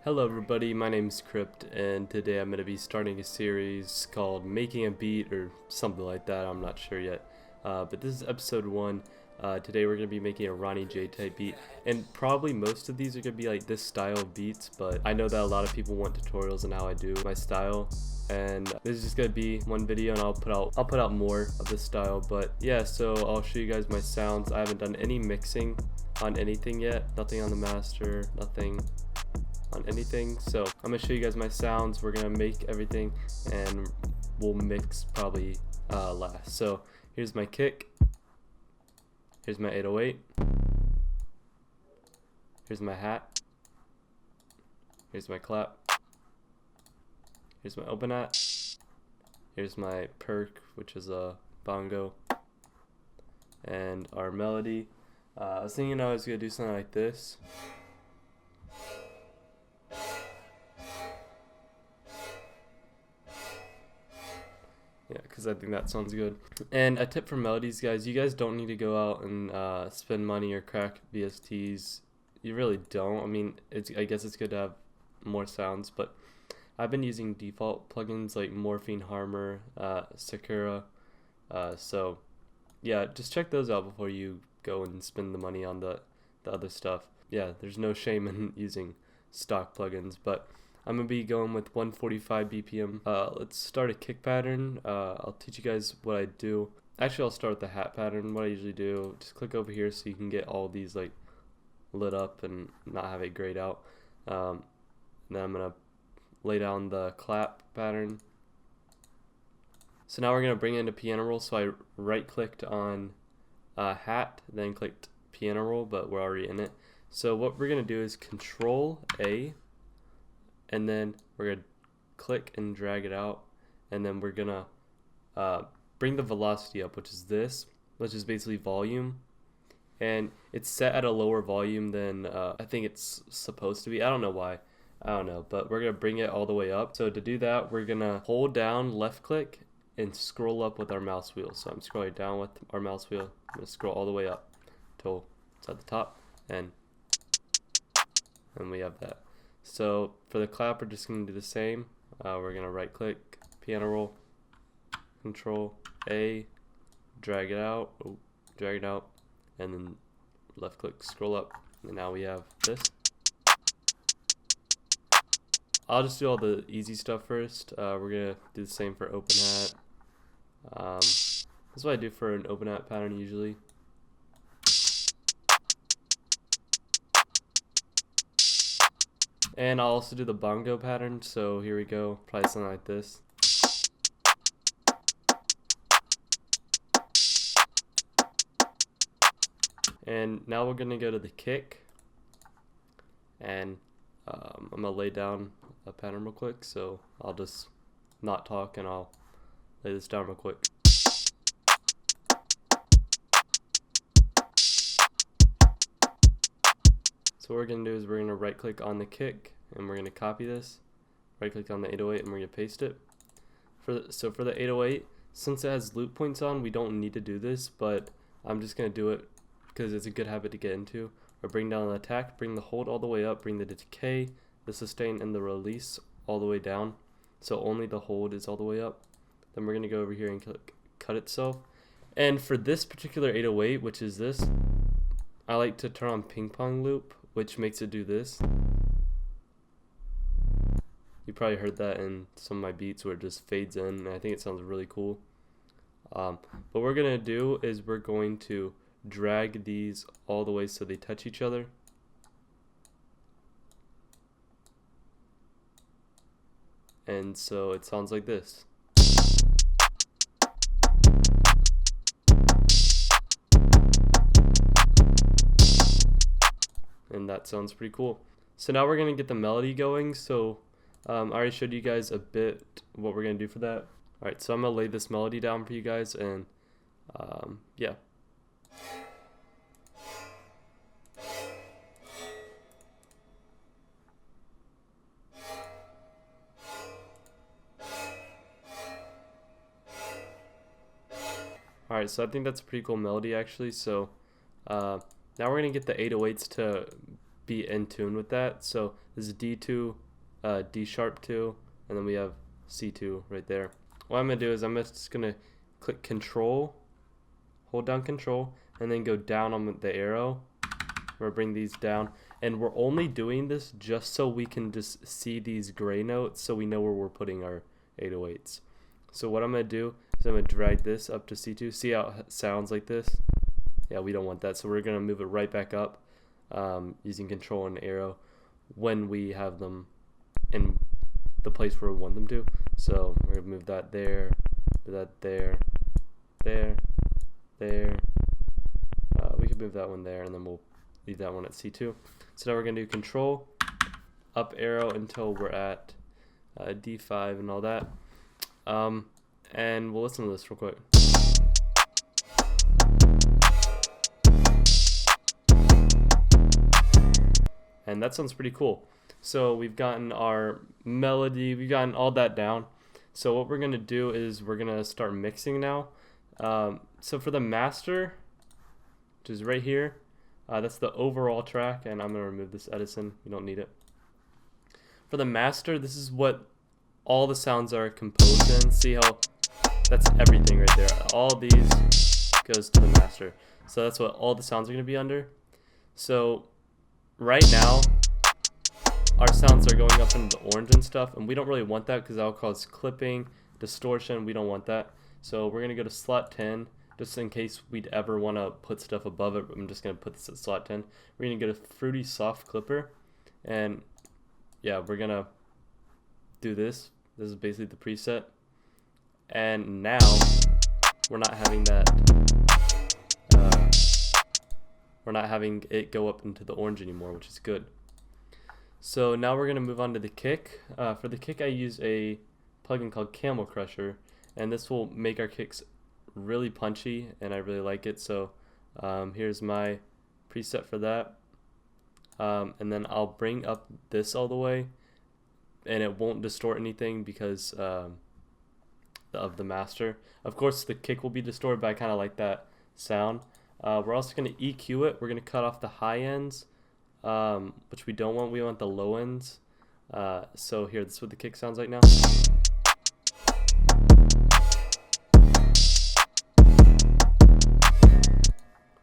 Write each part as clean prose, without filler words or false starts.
Hello everybody, my name is Crypt, and today I'm going to be starting a series called Making a Beat or something like that, I'm not sure yet. But this is episode 1. Today we're going to be making a RONNYJ type beat, and probably most of these are going to be like this style of beats, but I know that a lot of people want tutorials on how I do my style, and this is just going to be one video, and I'll put out more of this style. But yeah, so I'll show you guys my sounds. I haven't done any mixing on anything yet, nothing on the master, nothing on anything, so I'm gonna show you guys my sounds. We're gonna make everything and we'll mix probably last. So here's my kick, here's my 808, here's my hat, here's my clap, here's my open hat, here's my perk, which is a bongo, and our melody. I was thinking I was gonna do something like this. Yeah, because I think that sounds good. And a tip for melodies, guys, you guys don't need to go out and spend money or crack VSTs. You really don't. I mean, I guess it's good to have more sounds, but I've been using default plugins like Morphine Harmor, Sakura. So yeah, just check those out before you go and spend the money on the other stuff. Yeah, there's no shame in using stock plugins, but I'm going to be going with 145 BPM. Let's start a kick pattern. I'll teach you guys what I do. Actually, I'll start with the hat pattern. What I usually do, just click over here so you can get all these like lit up and not have it grayed out. Then I'm going to lay down the clap pattern. So now we're going to bring it into piano roll. So I right clicked on hat, then clicked piano roll, but we're already in it. So what we're going to do is Control A, and then we're going to click and drag it out, and then we're going to bring the velocity up, which is this, which is basically volume, and it's set at a lower volume than I think it's supposed to be. I don't know why, I don't know, but we're going to bring it all the way up. So to do that, we're going to hold down, left click, and scroll up with our mouse wheel. So I'm scrolling down with our mouse wheel. I'm going to scroll all the way up till it's at the top, and we have that. So for the clap, we're just going to do the same. We're going to right click, piano roll, Control A, drag it out, and then left click, scroll up, and now we have this. I'll just do all the easy stuff first. We're going to do the same for open hat. This is what I do for an open hat pattern usually. And I'll also do the bongo pattern, so here we go, probably something like this. And now we're gonna go to the kick, and I'm gonna lay down a pattern real quick, so I'll just not talk and I'll lay this down real quick. So what we're going to do is we're going to right click on the kick and we're going to copy this, right click on the 808 and we're going to paste it. So for the 808, since it has loop points on, we don't need to do this, but I'm just going to do it because it's a good habit to get into. Or bring down the attack, bring the hold all the way up, bring the decay, the sustain, and the release all the way down. So only the hold is all the way up. Then we're going to go over here and click cut itself. And for this particular 808, which is this, I like to turn on ping pong loop, which makes it do this. You probably heard that in some of my beats where it just fades in, and I think it sounds really cool. What we're going to do is we're going to drag these all the way so they touch each other. And so it sounds like this. And that sounds pretty cool. So now we're going to get the melody going. So I already showed you guys a bit what we're going to do for that. Alright, so I'm going to lay this melody down for you guys, and yeah. Alright, so I think that's a pretty cool melody actually. So now we're going to get the 808s to be in tune with that. So this is D2, D sharp 2, and then we have C2 right there. What I'm gonna do is I'm just gonna click Control, hold down Control, and then go down on the arrow. We'll bring these down, and we're only doing this just so we can just see these gray notes, so we know where we're putting our 808s. So what I'm gonna do is I'm gonna drag this up to C2. See how it sounds like this? Yeah, we don't want that, so we're gonna move it right back up using Control and arrow when we have them in the place where we want them to. So we're gonna move that there, move that there, there, there. We could move that one there, and then we'll leave that one at C2. So now we're gonna do Control, up arrow until we're at D5 and all that. And we'll listen to this real quick. And that sounds pretty cool. So we've gotten our melody, we've gotten all that down. So what we're gonna do is we're gonna start mixing now. So for the master, which is right here, that's the overall track, and I'm gonna remove this Edison, we don't need it. For the master, this is what all the sounds are composed in. See how that's everything right there. All these goes to the master. So that's what all the sounds are gonna be under. So right now, our sounds are going up into the orange and stuff, and we don't really want that because that'll cause clipping, distortion. We don't want that. So we're gonna go to slot 10, just in case we'd ever want to put stuff above it. I'm just gonna put this at slot 10. We're gonna get a fruity soft clipper, and yeah, we're gonna do this. This is basically the preset, and now we're not having that. We're not having it go up into the orange anymore, which is good. So now we're gonna move on to the kick. For the kick, I use a plugin called Camel Crusher, and this will make our kicks really punchy, and I really like it. So here's my preset for that, and then I'll bring up this all the way, and it won't distort anything because of the master. Of course, the kick will be distorted, but I kind of like that sound. We're also going to EQ it. We're going to cut off the high ends, which we don't want. We want the low ends. So here, this is what the kick sounds like now.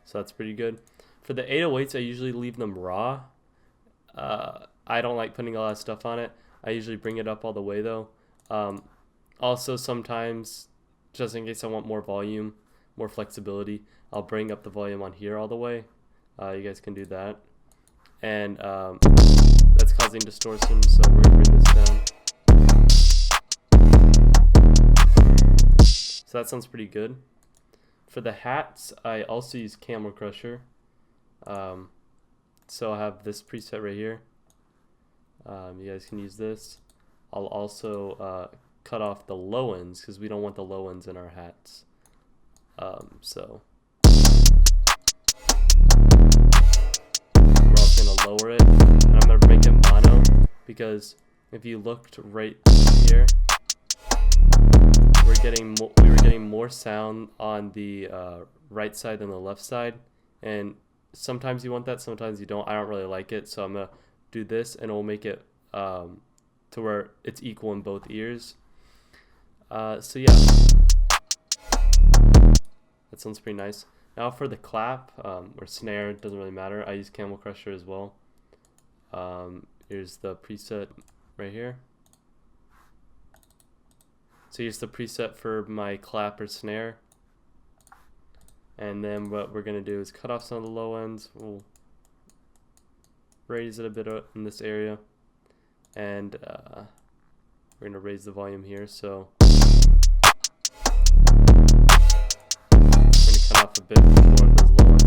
So that's pretty good. For the 808s, I usually leave them raw. I don't like putting a lot of stuff on it. I usually bring it up all the way though. Also, sometimes, just in case I want more volume, more flexibility, I'll bring up the volume on here all the way. You guys can do that. And that's causing distortion, so we're going to bring this down. So that sounds pretty good. For the hats, I also use Camel Crusher. So I have this preset right here. You guys can use this. I'll also cut off the low ends because we don't want the low ends in our hats. So we're also going to lower it, and I'm going to make it mono because if you looked right here, we were getting more sound on the right side than the left side, and sometimes you want that, sometimes you don't. I don't really like it, so I'm going to do this, and it will make it to where it's equal in both ears. So yeah, that sounds pretty nice. Now for the clap or snare, it doesn't really matter. I use Camel Crusher as well. Here's the preset right here. So here's the preset for my clap or snare. And then what we're going to do is cut off some of the low ends. We'll raise it a bit in this area. And we're going to raise the volume here. So cut off a bit more of those low ones.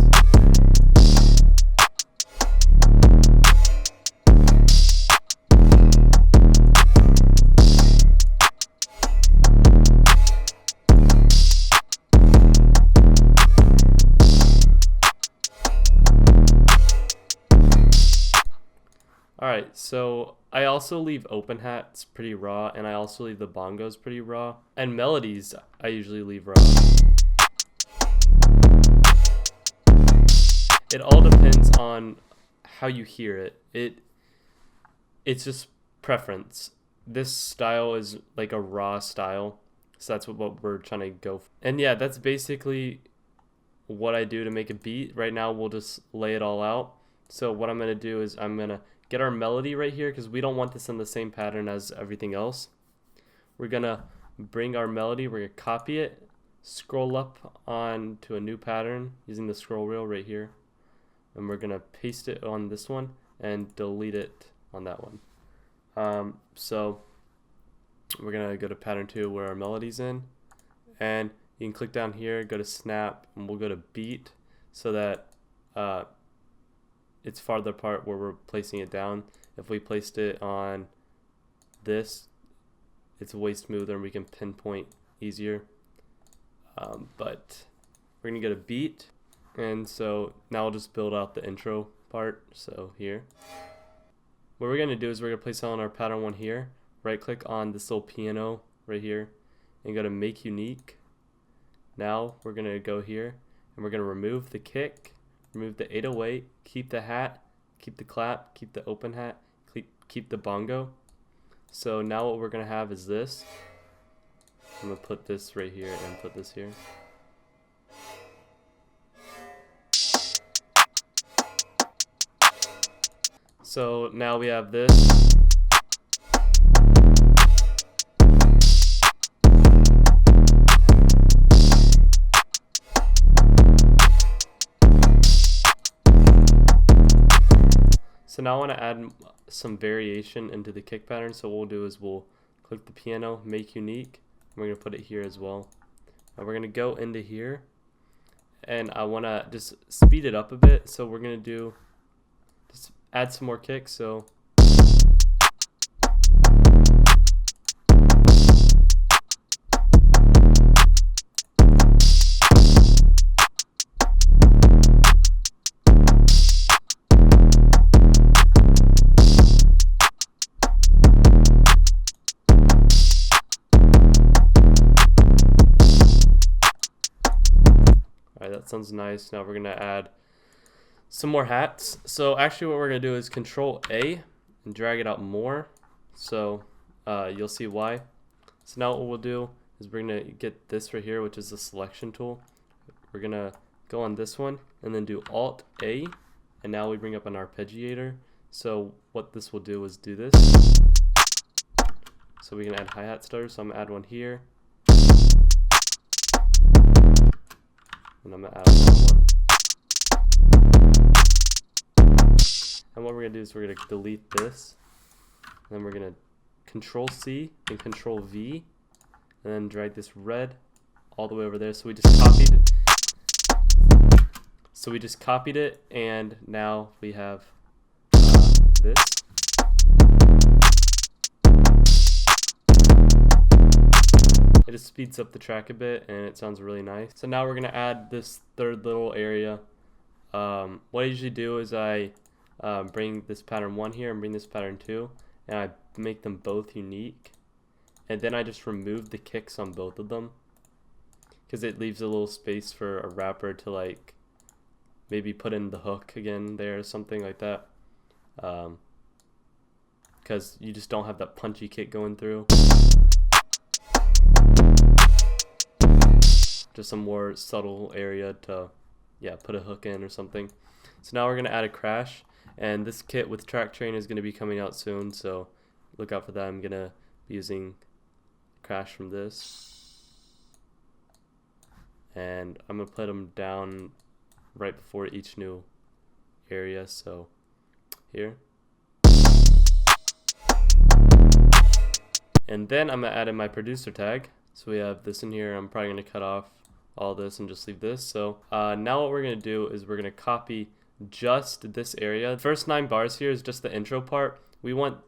Alright, so I also leave open hats pretty raw, and I also leave the bongos pretty raw, and melodies I usually leave raw. It all depends on how you hear it. It's just preference. This style is like a raw style, so that's what we're trying to go for. And yeah, that's basically what I do to make a beat. Right now we'll just lay it all out. So what I'm gonna do is I'm gonna get our melody right here, because we don't want this in the same pattern as everything else. We're gonna bring our melody, we're gonna copy it, scroll up on to a new pattern using the scroll wheel right here, and we're gonna paste it on this one and delete it on that one. So we're gonna go to pattern 2 where our melody's in, and you can click down here, go to snap, and we'll go to beat, so that it's farther apart where we're placing it down. If we placed it on this, it's way smoother and we can pinpoint easier. But we're gonna go to beat, and so now I'll just build out the intro part. So here, what we're gonna do is we're gonna place it on our pattern 1 here, right click on this little piano right here, and go to make unique. Now we're gonna go here and we're gonna remove the kick, remove the 808, keep the hat, keep the clap, keep the open hat, keep the bongo. So now what we're gonna have is this. I'm gonna put this right here and put this here. So now we have this. So now I want to add some variation into the kick pattern. So what we'll do is we'll click the piano, make unique, and we're going to put it here as well. And we're going to go into here, and I want to just speed it up a bit. So we're going to do, just add some more kicks. So that sounds nice. Now we're gonna add some more hats. So actually what we're gonna do is Control A and drag it out more, so you'll see why. So now what we'll do is we're gonna get this right here, which is the selection tool. We're gonna go on this one and then do Alt A, and now we bring up an arpeggiator. So what this will do is do this. So we can add hi-hat starters. So I'm gonna add one here, and I'm gonna add another one. And what we're gonna do is we're gonna delete this, and then we're gonna Control C and Control V, and then drag this red all the way over there. So we just copied it. So we just copied it, and now we have this. It just speeds up the track a bit, and it sounds really nice. So now we're gonna add this third little area. What I usually do is I bring this pattern 1 here and bring this pattern 2, and I make them both unique, and then I just remove the kicks on both of them, because it leaves a little space for a rapper to like maybe put in the hook again there or something like that, because you just don't have that punchy kick going through. Just a more subtle area to put a hook in or something. So now we're gonna add a crash, and this kit with track train is gonna be coming out soon, so look out for that. I'm gonna be using crash from this, and I'm gonna put them down right before each new area. So here, and then I'm gonna add in my producer tag. So we have this in here. I'm probably gonna cut off all this and just leave this. So now what we're gonna do is we're gonna copy just this area. The first 9 bars here is just the intro part. We want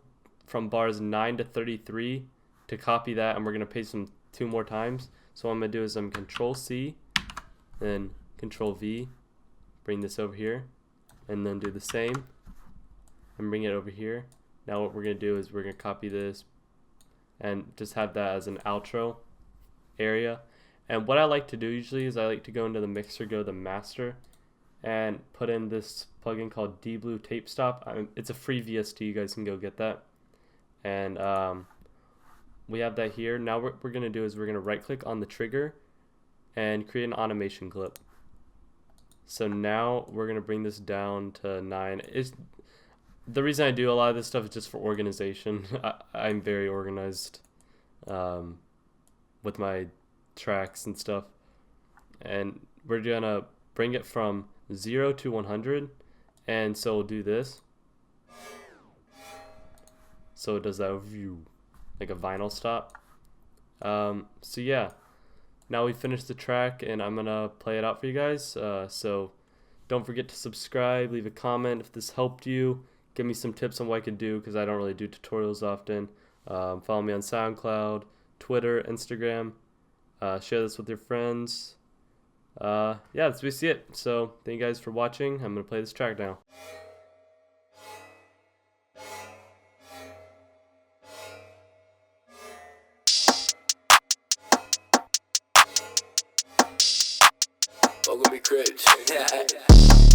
from bars 9 to 33 to copy that, and we're gonna paste them 2 more times. So what I'm gonna do is I'm Control C, then Control V, bring this over here, and then do the same and bring it over here. Now what we're gonna do is we're gonna copy this and just have that as an outro area. And what I like to do usually is I like to go into the mixer, go to the master, and put in this plugin called D-Blue Tape Stop. It's a free VST, you guys can go get that. And we have that here. Now what we're going to do is we're going to right click on the trigger and create an automation clip. So now we're going to bring this down to 9. The reason I do a lot of this stuff is just for organization. I'm very organized with my tracks and stuff. And we're going to bring it from 0 to 100. And so we'll do this. So it does that view, like a vinyl stop. So yeah. Now we finished the track, and I'm gonna play it out for you guys. So don't forget to subscribe, leave a comment if this helped you. Give me some tips on what I can do, because I don't really do tutorials often. Follow me on SoundCloud, Twitter, Instagram. Share this with your friends. Yeah, that's basically it. So thank you guys for watching. I'm gonna play this track now. Welcome to Cribs.